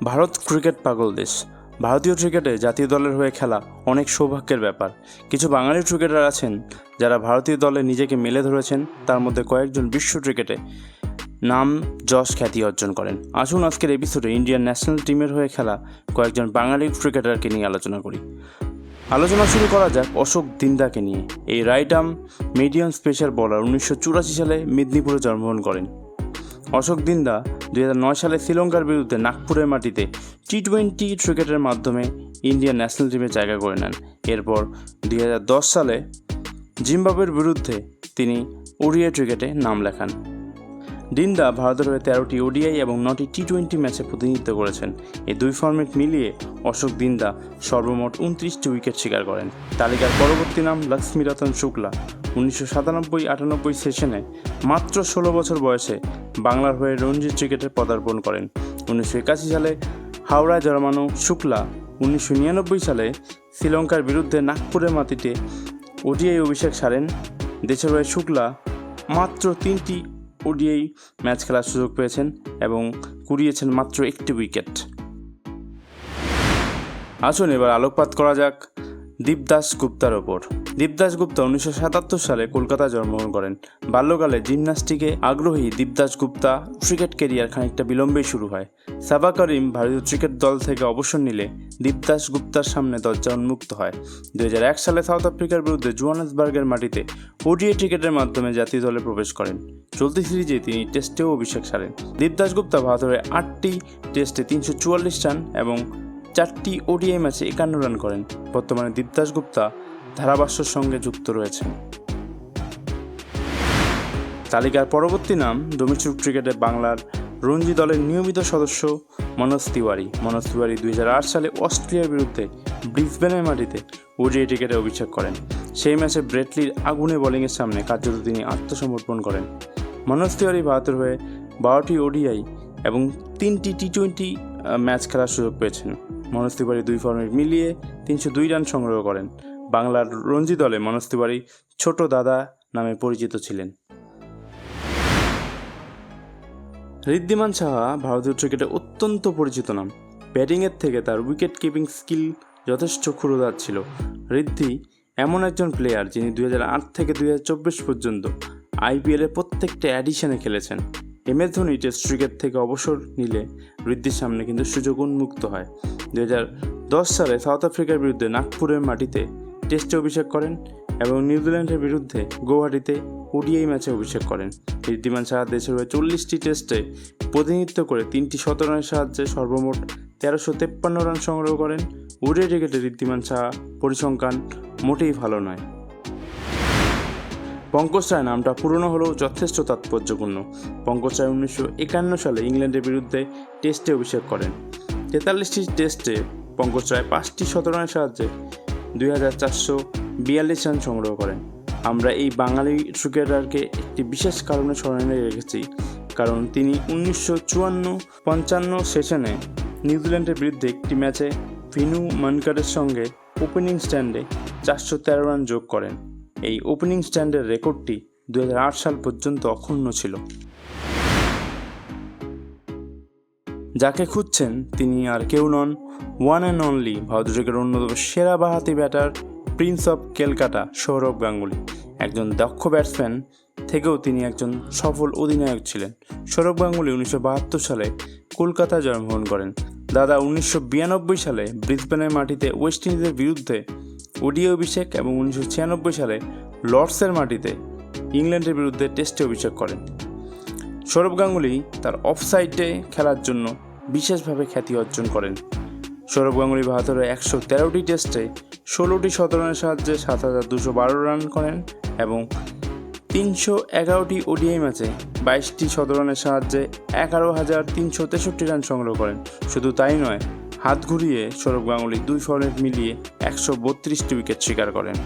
Bharat cricket পাগল দেশ। ভারতীয় ক্রিকেটে জাতীয় দলের হয়ে খেলা অনেক সৌভাগ্যের ব্যাপার। কিছু বাঙালি ক্রিকেটার আছেন যারা ভারতীয় দলে নিজেকে মেলে ধরেছেন, তার মধ্যে কয়েকজন বিশ্ব ক্রিকেটে নাম যশ খ্যাতি অর্জন করেন। আসুন আজকের এপিসোডে ইন্ডিয়ান ন্যাশনাল টিমের হয়ে খেলা কয়েকজন বাঙালি ক্রিকেটারকে নিয়ে আলোচনা করি। আলোচনা শুরু করা যাক অশোক দিন্দাকে নিয়ে। এই right arm medium special bowler 1984 সালে মেদিনীপুরে জন্মগ্রহণ করেন। অশোক দিন্দা 2009 সালে শ্রীলঙ্কার বিরুদ্ধে নাগপুরের মাটিতে টি-20 ক্রিকেটের মাধ্যমে ইন্ডিয়ান ন্যাশনাল টিমে জায়গা করে নেন। এরপর 2010 সালে জিম্বাবুয়ের বিরুদ্ধে তিনি ওডিআই ক্রিকেটে নাম লেখান। দিন্দা ভারতের হয়ে 13টি ওডিআই এবং 9টি টি-20 ম্যাচে প্রতিনিধিত্ব করেছেন। এই দুই ফরম্যাট মিলিয়ে অশোক দিন্দা সর্বমোট 29টি উইকেট শিকার করেন। তালিকার পরবর্তী নাম লক্ষ্মীরতন শুক্লা। 1997-98 সেশনে মাত্র 16 বছর বয়সে বাংলার হয়ে রঞ্জি ক্রিকেটে পদার্পণ করেন। 1981 সালে হাওড়ায় জন্মানো শুক্লা 1999 সালে শ্রীলঙ্কার বিরুদ্ধে নাগপুরের মাটিতে ওডিআই অভিষেক সারেন। দেশের হয়ে শুক্লা মাত্র 3টি ওডিআই ম্যাচ খেলার সুযোগ পেয়েছেন এবং কুড়িয়েছেন মাত্র 1টি উইকেট। আসুন এবার আলোকপাত করা যাক দীপদাস গুপ্তার ওপর। দীপদাস গুপ্তা 1977 সালে কলকাতায় জন্মগ্রহণ করেন। বাল্যকালে জিমন্যাস্টিকে আগ্রহী দীপদাস গুপ্তা ক্রিকেট ক্যারিয়ার খানিকটা বিলম্বেই শুরু হয়। সাবা করিম ভারতীয় ক্রিকেট দল থেকে অবসর নিলে দীপদাস গুপ্তার সামনে দরজা উন্মুক্ত হয়। 2001 সালে সাউথ আফ্রিকার বিরুদ্ধে জোহানেসবার্গের মাটিতে ওডিআই ক্রিকেটের মাধ্যমে জাতীয় দলে প্রবেশ করেন। চলতি সিরিজে তিনি টেস্টেও অভিষেক সারেন। দীপদাস গুপ্তা ভারতের 8টি টেস্টে 344 রান এবং 4টি ওডিআই ম্যাচে 51 রান করেন। বর্তমানে দীপদাস গুপ্তা ধারাভাষ্যের সঙ্গে যুক্ত রয়েছেন। তালিকার পরবর্তী নাম ডোমেস্টিক ক্রিকেটে বাংলার রঞ্জি দলের নিয়মিত সদস্য মনোজ তিওয়ারি। 2008 সালে অস্ট্রেলিয়ার বিরুদ্ধে ব্রিসবেনের মাটিতে ওডিআই ক্রিকেটে অভিষেক করেন। সেই ম্যাচে ব্রেটলির আগুনে বোলিংয়ের সামনে কার্যত তিনি আত্মসমর্পণ করেন। মনোজ তিওয়ারি ভারতের হয়ে 12টি ওডিআই এবং 3টি টি-20 ম্যাচ খেলার সুযোগ পেয়েছেন। মনোজ তিওয়ারি দুই ফর্মেট মিলিয়ে 302 রান সংগ্রহ করেন। বাংলার রঞ্জি দলে মনোজ তিওয়ারি ছোট দাদা নামে পরিচিত ছিলেন। ঋদ্ধিমান সাহা ভারতীয় ক্রিকেটে অত্যন্ত পরিচিত নাম। ব্যাটিংয়ের থেকে তার উইকেট কিপিং স্কিল যথেষ্ট ক্ষুরধার ছিল। ঋদ্ধি এমন একজন প্লেয়ার যিনি 2008 থেকে 2024 পর্যন্ত আইপিএলের প্রত্যেকটা এডিশনে খেলেছেন। MS ধোনি টেস্ট ক্রিকেট থেকে অবসর নিলে ঋদ্ধির সামনে কিন্তু সুযোগ উন্মুক্ত হয়। 2010 সালে সাউথ আফ্রিকার বিরুদ্ধে নাগপুরের মাটিতে টেস্টে অভিষেক করেন এবং নিউজিল্যান্ডের বিরুদ্ধে গৌহাটিতে ওডিআই ম্যাচে অভিষেক করেন। ঋদ্ধিমান সাহা দেশের হয়ে 40টি টেস্টে প্রতিনিধিত্ব করে 3টি শতরানের সাহায্যে সর্বমোট 1353 রান সংগ্রহ করেন। ওডিআই ক্রিকেটে ঋদ্ধিমান সাহা পরিসংখ্যান মোটেই ভালো নয়। পঙ্কজ রায় নামটা পুরনো হলেও যথেষ্ট তাৎপর্যপূর্ণ। পঙ্কজ রায় 1951 সালে ইংল্যান্ডের বিরুদ্ধে টেস্টে অভিষেক করেন। 43টি টেস্টে পঙ্কজ রায় 5টি শতরানের সাহায্যে 2442 রান সংগ্রহ করেন। আমরা এই বাঙালি ক্রিকেটারকে একটি বিশেষ কারণে স্মরণে রেখেছি, কারণ তিনি 1954-55 সেশনে নিউজিল্যান্ডের বিরুদ্ধে একটি ম্যাচে ভিনু মানকারের সঙ্গে ওপেনিং স্ট্যান্ডে 413 রান যোগ করেন। এই ওপেনিং স্ট্যান্ডের রেকর্ডটি 2008 সাল পর্যন্ত অক্ষুণ্ণ ছিল। যাকে খুঁজছেন তিনি আর কেউ নন, ওয়ান অ্যান্ড অনলি ভারতীয় ক্রিকেটের অন্যতম সেরা বাঁহাতি batter Prince of Calcutta Sourav Ganguly. একজন দক্ষ ব্যাটসম্যান থেকেও তিনি একজন সফল অধিনায়ক ছিলেন। সৌরভ গাঙ্গুলি 1972 সালে কলকাতায় জন্মগ্রহণ করেন। দাদা 1992 সালে ব্রিসবেনের মাটিতে ওয়েস্ট ইন্ডিজের বিরুদ্ধে ওডিআই অভিষেক এবং 1996 সালে লর্ডসের মাটিতে ইংল্যান্ডের বিরুদ্ধে টেস্টে অভিষেক করেন। সৌরভ গাঙ্গুলি তার অফসাইডে খেলার জন্য বিশেষভাবে খ্যাতি অর্জন করেন। সৌরভ গাঙ্গুলি ভারতের 113টি টেস্টে 16টি শতরানের সাহায্যে 7212 রান করেন এবং 311টি ওডিআই ম্যাচে 22টি শতরানের সাহায্যে 11,363 রান সংগ্রহ করেন। শুধু তাই নয়, হাত ঘুরিয়ে সৌরভ গাঙ্গুলি দুই ফর্মেট মিলিয়ে 132টি উইকেট শিকার করেন।